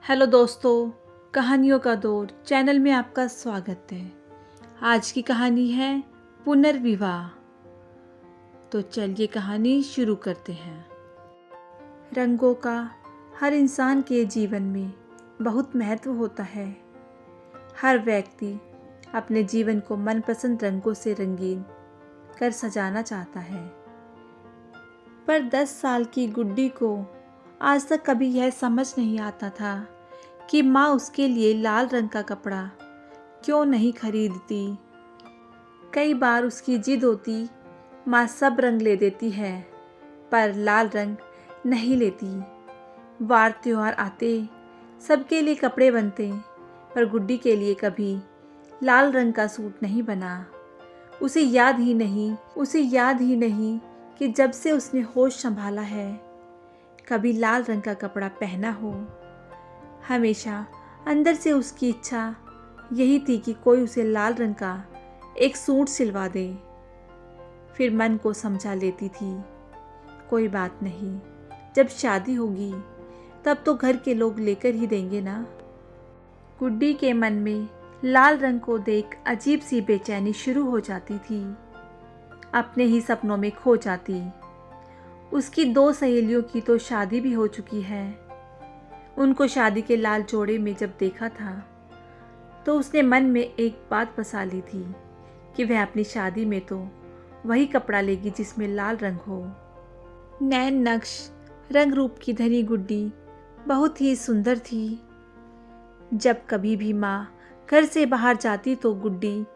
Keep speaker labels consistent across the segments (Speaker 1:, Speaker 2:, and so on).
Speaker 1: Hello दोस्तों, कहानियों का दौर चैनल में आपका स्वागत है। आज की कहानी है पुनर्विवाह। तो चलिए कहानी शुरू करते हैं। रंगों का हर इंसान के जीवन में बहुत महत्व होता है। हर व्यक्ति अपने जीवन को मनपसंद रंगों से रंगीन कर सजाना चाहता है, पर 10 साल की गुड्डी को आज तक कभी यह समझ नहीं आता था कि माँ उसके लिए लाल रंग का कपड़ा क्यों नहीं खरीदती। कई बार उसकी जिद होती, माँ सब रंग ले देती है पर लाल रंग नहीं लेती। वार त्योहार आते, सबके लिए कपड़े बनते, पर गुड्डी के लिए कभी लाल रंग का सूट नहीं बना। उसे याद ही नहीं कि जब से उसने होश संभाला है कभी लाल रंग का कपड़ा पहना हो। हमेशा अंदर से उसकी इच्छा यही थी कि कोई उसे लाल रंग का एक सूट सिलवा दे। फिर मन को समझा लेती थी, कोई बात नहीं, जब शादी होगी तब तो घर के लोग लेकर ही देंगे ना। गुड्डी के मन में लाल रंग को देख अजीब सी बेचैनी शुरू हो जाती थी। अपने ही सपनों में खो जाती। उसकी 2 सहेलियों की तो शादी भी हो चुकी है। उनको शादी के लाल जोड़े में जब देखा था तो उसने मन में एक बात बसा ली थी कि वह अपनी शादी में तो वही कपड़ा लेगी जिसमें लाल रंग हो। नैन नक्श रंग रूप की धनी गुड्डी बहुत ही सुंदर थी। जब कभी भी माँ घर से बाहर जाती तो गुड्डी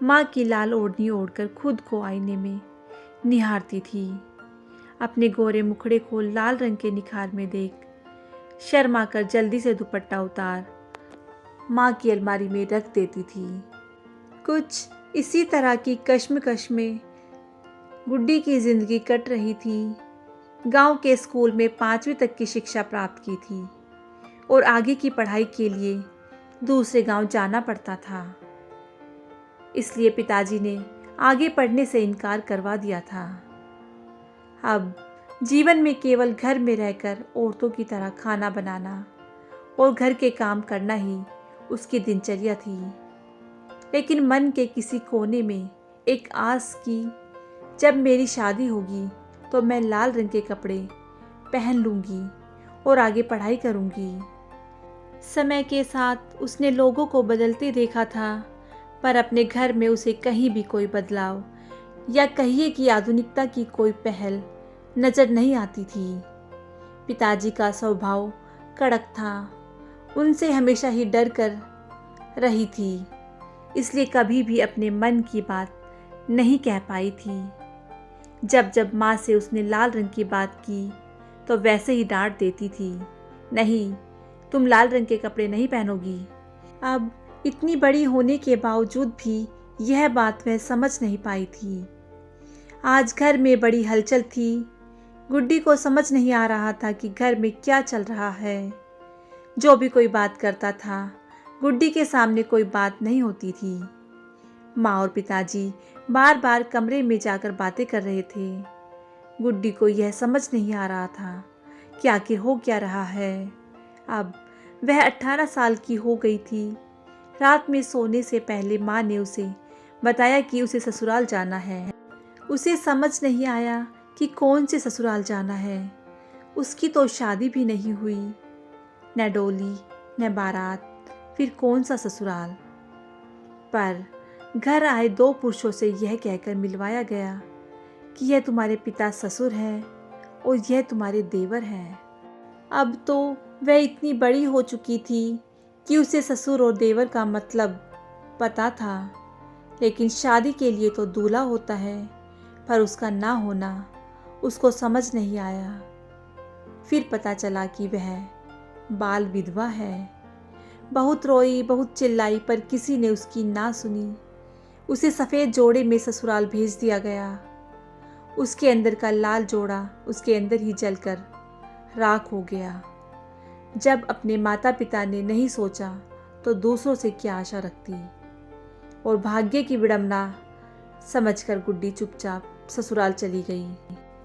Speaker 1: माँ की लाल ओढ़नी ओढ़कर खुद को आईने में निहारती थी। अपने गोरे मुखड़े को लाल रंग के निखार में देख शर्मा कर जल्दी से दुपट्टा उतार माँ की अलमारी में रख देती थी। कुछ इसी तरह की कश्मकश में गुड्डी की जिंदगी कट रही थी। गांव के स्कूल में 5वीं तक की शिक्षा प्राप्त की थी और आगे की पढ़ाई के लिए दूसरे गांव जाना पड़ता था। इसलिए पिताजी ने आगे पढ़ने से इनकार करवा दिया था। अब जीवन में केवल घर में रहकर औरतों की तरह खाना बनाना और घर के काम करना ही उसकी दिनचर्या थी। लेकिन मन के किसी कोने में एक आस की, जब मेरी शादी होगी तो मैं लाल रंग के कपड़े पहन लूँगी और आगे पढ़ाई करूँगी। समय के साथ उसने लोगों को बदलते देखा था, पर अपने घर में उसे कहीं भी कोई बदलाव या कहिए कि आधुनिकता की कोई पहल नज़र नहीं आती थी। पिताजी का स्वभाव कड़क था, उनसे हमेशा ही डर कर रही थी, इसलिए कभी भी अपने मन की बात नहीं कह पाई थी। जब जब माँ से उसने लाल रंग की बात की तो वैसे ही डांट देती थी, नहीं, तुम लाल रंग के कपड़े नहीं पहनोगी। अब इतनी बड़ी होने के बावजूद भी यह बात वह समझ नहीं पाई थी। आज घर में बड़ी हलचल थी। गुड्डी को समझ नहीं आ रहा था कि घर में क्या चल रहा है। जो भी कोई बात करता था, गुड्डी के सामने कोई बात नहीं होती थी। माँ और पिताजी बार बार कमरे में जाकर बातें कर रहे थे। गुड्डी को यह समझ नहीं आ रहा था कि आखिर हो क्या रहा है। अब वह 18 साल की हो गई थी। रात में सोने से पहले माँ ने उसे बताया कि उसे ससुराल जाना है। उसे समझ नहीं आया कि कौन से ससुराल जाना है। उसकी तो शादी भी नहीं हुई, न डोली न बारात, फिर कौन सा ससुराल। पर घर आए 2 पुरुषों से यह कहकर मिलवाया गया कि यह तुम्हारे पिता ससुर हैं और यह तुम्हारे देवर हैं। अब तो वह इतनी बड़ी हो चुकी थी कि उसे ससुर और देवर का मतलब पता था, लेकिन शादी के लिए तो दूल्हा होता है, पर उसका ना होना उसको समझ नहीं आया। फिर पता चला कि वह बाल विधवा है। बहुत रोई, बहुत चिल्लाई, पर किसी ने उसकी ना सुनी। उसे सफ़ेद जोड़े में ससुराल भेज दिया गया। उसके अंदर का लाल जोड़ा उसके अंदर ही जलकर राख हो गया। जब अपने माता पिता ने नहीं सोचा तो दूसरों से क्या आशा रखती। और भाग्य की विडंबना समझकर गुड्डी चुपचाप ससुराल चली गई,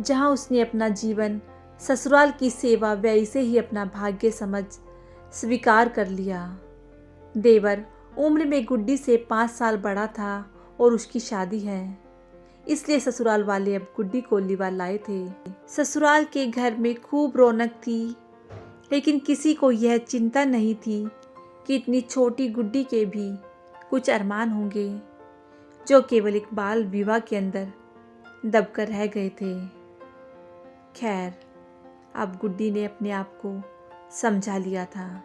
Speaker 1: जहां उसने अपना जीवन ससुराल की सेवा वैसे ही अपना भाग्य समझ स्वीकार कर लिया। देवर उम्र में गुड्डी से 5 साल बड़ा था और उसकी शादी है, इसलिए ससुराल वाले अब गुड्डी को लिवा लाए थे। ससुराल के घर में खूब रौनक थी, लेकिन किसी को यह चिंता नहीं थी कि इतनी छोटी गुड्डी के भी कुछ अरमान होंगे जो केवल एक बाल विवाह के अंदर दबकर रह गए थे। खैर, अब गुड्डी ने अपने आप को समझा लिया था।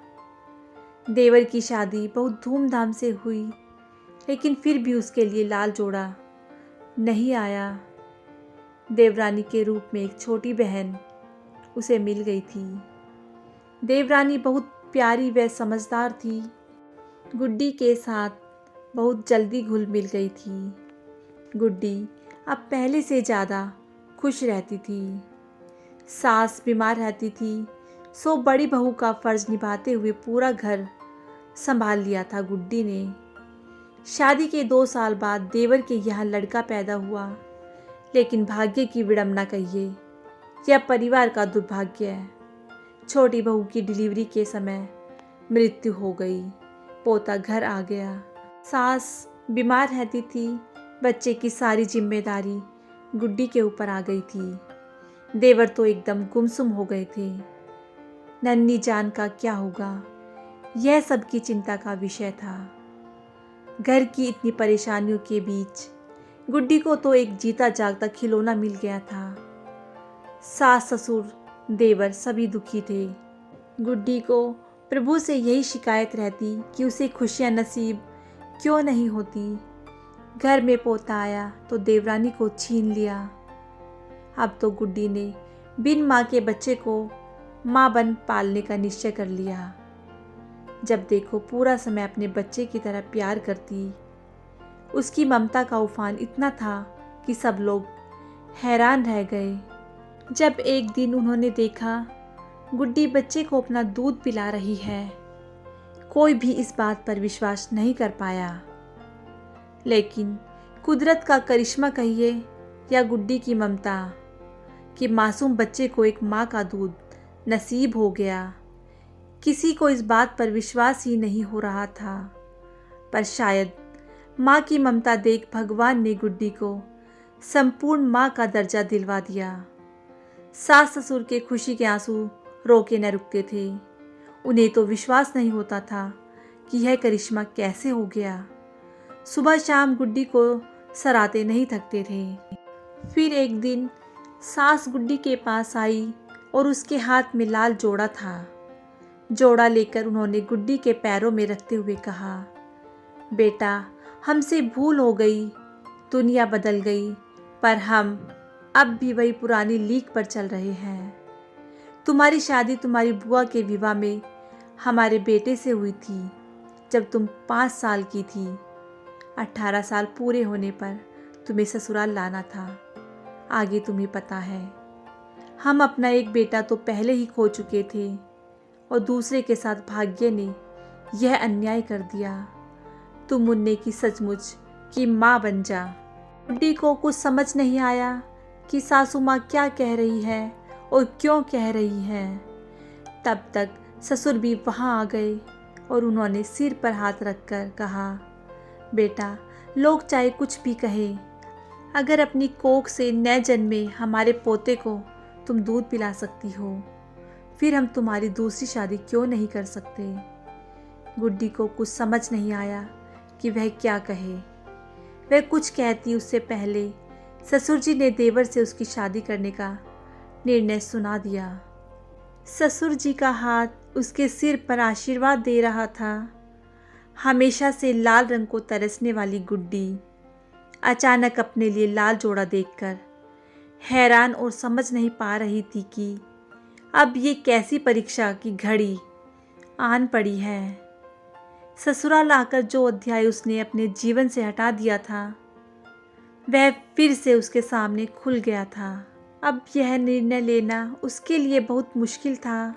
Speaker 1: देवर की शादी बहुत धूमधाम से हुई, लेकिन फिर भी उसके लिए लाल जोड़ा नहीं आया। देवरानी के रूप में एक छोटी बहन उसे मिल गई थी। देवरानी बहुत प्यारी व समझदार थी। गुड्डी के साथ बहुत जल्दी घुल मिल गई थी। गुड्डी अब पहले से ज़्यादा खुश रहती थी। सास बीमार रहती थी, सो बड़ी बहू का फर्ज निभाते हुए पूरा घर संभाल लिया था गुड्डी ने। शादी के 2 साल बाद देवर के यहाँ लड़का पैदा हुआ, लेकिन भाग्य की विडंबना कहिए या परिवार का दुर्भाग्य है। छोटी बहू की डिलीवरी के समय मृत्यु हो गई। पोता घर आ गया। सास बीमार रहती थी। बच्चे की सारी जिम्मेदारी गुड्डी के ऊपर आ गई थी। देवर तो एकदम गुमसुम हो गए थे। नन्ही जान का क्या होगा, यह सबकी चिंता का विषय था। घर की इतनी परेशानियों के बीच गुड्डी को तो एक जीता जागता खिलौना मिल गया था। सास ससुर देवर सभी दुखी थे। गुड्डी को प्रभु से यही शिकायत रहती कि उसे खुशियां नसीब क्यों नहीं होती। घर में पोता आया तो देवरानी को छीन लिया। अब तो गुड्डी ने बिन माँ के बच्चे को माँ बन पालने का निश्चय कर लिया। जब देखो पूरा समय अपने बच्चे की तरह प्यार करती। उसकी ममता का उफान इतना था कि सब लोग हैरान रह गए। जब एक दिन उन्होंने देखा गुड्डी बच्चे को अपना दूध पिला रही है, कोई भी इस बात पर विश्वास नहीं कर पाया। लेकिन कुदरत का करिश्मा कहिए या गुड्डी की ममता कि मासूम बच्चे को एक माँ का दूध नसीब हो गया, किसी को इस बात पर विश्वास ही नहीं हो रहा था। पर शायद माँ की ममता देख भगवान ने गुड्डी को संपूर्ण माँ का दर्जा दिलवा दिया। सास ससुर के खुशी के आंसू रोके न रुकते थे। उन्हें तो विश्वास नहीं होता था कि यह करिश्मा कैसे हो गया। सुबह शाम गुड्डी को सराहते नहीं थकते थे। फिर एक दिन सास गुड्डी के पास आई और उसके हाथ में लाल जोड़ा था। जोड़ा लेकर उन्होंने गुड्डी के पैरों में रखते हुए कहा, बेटा, हमसे भूल हो गई, दुनिया बदल गई, पर हम अब भी वही पुरानी लीक पर चल रहे हैं। तुम्हारी शादी तुम्हारी बुआ के विवाह में हमारे बेटे से हुई थी, जब तुम 5 साल की थी। 18 साल पूरे होने पर तुम्हें ससुराल लाना था। आगे तुम्हें पता है, हम अपना एक बेटा तो पहले ही खो चुके थे और दूसरे के साथ भाग्य ने यह अन्याय कर दिया। तुम मुन्ने की सचमुच की माँ बन जा। गुड्डी को कुछ समझ नहीं आया कि सासू माँ क्या कह रही है और क्यों कह रही है। तब तक ससुर भी वहाँ आ गए और उन्होंने सिर पर हाथ रखकर कहा, बेटा, लोग चाहे कुछ भी कहें, अगर अपनी कोख से नए जन्मे हमारे पोते को तुम दूध पिला सकती हो, फिर हम तुम्हारी दूसरी शादी क्यों नहीं कर सकते। गुड्डी को कुछ समझ नहीं आया कि वह क्या कहे। वह कुछ कहती उससे पहले ससुर जी ने देवर से उसकी शादी करने का निर्णय सुना दिया। ससुर जी का हाथ उसके सिर पर आशीर्वाद दे रहा था। हमेशा से लाल रंग को तरसने वाली गुड्डी अचानक अपने लिए लाल जोड़ा देखकर हैरान और समझ नहीं पा रही थी कि अब ये कैसी परीक्षा की घड़ी आन पड़ी है। ससुराल आकर जो अध्याय उसने अपने जीवन से हटा दिया था, वह फिर से उसके सामने खुल गया था। अब यह निर्णय लेना उसके लिए बहुत मुश्किल था।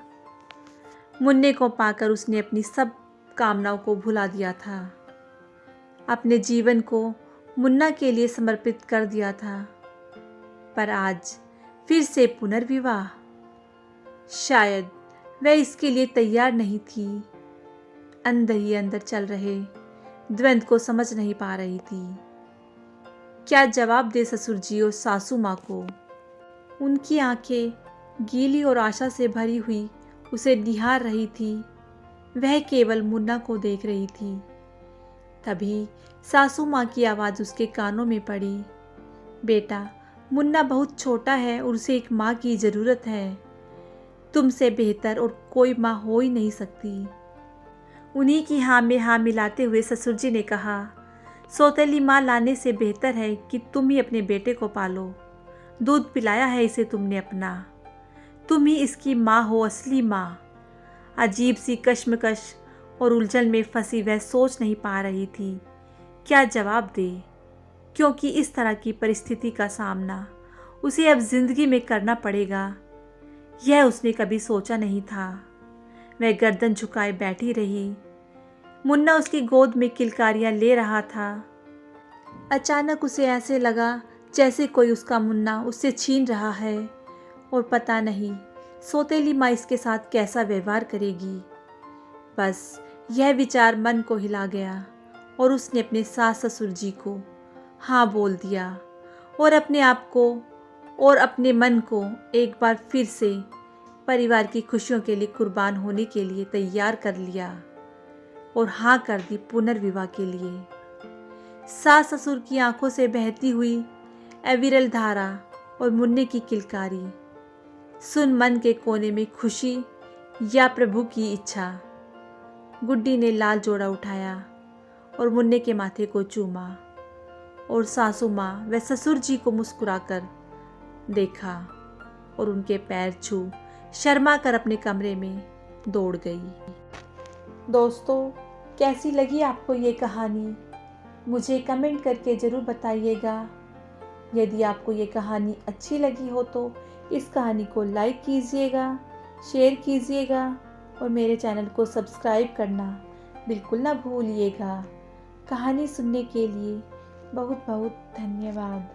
Speaker 1: मुन्ने को पाकर उसने अपनी सब कामनाओं को भुला दिया था। अपने जीवन को मुन्ना के लिए समर्पित कर दिया था। पर आज फिर से पुनर्विवाह। शायद वह इसके लिए तैयार नहीं थी। अंदर ही अंदर चल रहे द्वंद्व को समझ नहीं पा रही थी। क्या जवाब दे ससुर जी और सासू माँ को। उनकी आंखें गीली और आशा से भरी हुई उसे निहार रही थी। वह केवल मुन्ना को देख रही थी। तभी सासू माँ की आवाज़ उसके कानों में पड़ी। बेटा, मुन्ना बहुत छोटा है और उसे एक माँ की ज़रूरत है। तुमसे बेहतर और कोई माँ हो ही नहीं सकती। उन्हीं की हाँ में हाँ मिलाते हुए ससुर जी ने कहा, सौतेली माँ लाने से बेहतर है कि तुम ही अपने बेटे को पालो। दूध पिलाया है इसे तुमने अपना। तुम ही इसकी माँ हो, असली माँ। अजीब सी कश्मकश और उलझन में फंसी वह सोच नहीं पा रही थी क्या जवाब दे, क्योंकि इस तरह की परिस्थिति का सामना उसे अब जिंदगी में करना पड़ेगा। यह उसने कभी सोचा नहीं था। वह गर्दन झुकाए बैठी रही। मुन्ना उसकी गोद में किलकारियां ले रहा था। अचानक उसे ऐसे लगा जैसे कोई उसका मुन्ना उससे छीन रहा है और पता नहीं सौतेली माँ इसके साथ कैसा व्यवहार करेगी। बस यह विचार मन को हिला गया और उसने अपने सास ससुर जी को हाँ बोल दिया और अपने आप को और अपने मन को एक बार फिर से परिवार की खुशियों के लिए कुर्बान होने के लिए तैयार कर लिया और हाँ कर दी पुनर्विवाह के लिए। सास ससुर की आंखों से बहती हुई अविरल धारा और मुन्ने की किलकारी सुन मन के कोने में खुशी या प्रभु की इच्छा। गुड्डी ने लाल जोड़ा उठाया और मुन्ने के माथे को चूमा और सासू माँ व ससुर जी को मुस्कुराकर देखा और उनके पैर छू शर्मा कर अपने कमरे में दौड़ गई। दोस्तों, कैसी लगी आपको ये कहानी मुझे कमेंट करके ज़रूर बताइएगा। यदि आपको ये कहानी अच्छी लगी हो तो इस कहानी को लाइक कीजिएगा, शेयर कीजिएगा और मेरे चैनल को सब्सक्राइब करना बिल्कुल ना भूलिएगा। कहानी सुनने के लिए बहुत बहुत धन्यवाद।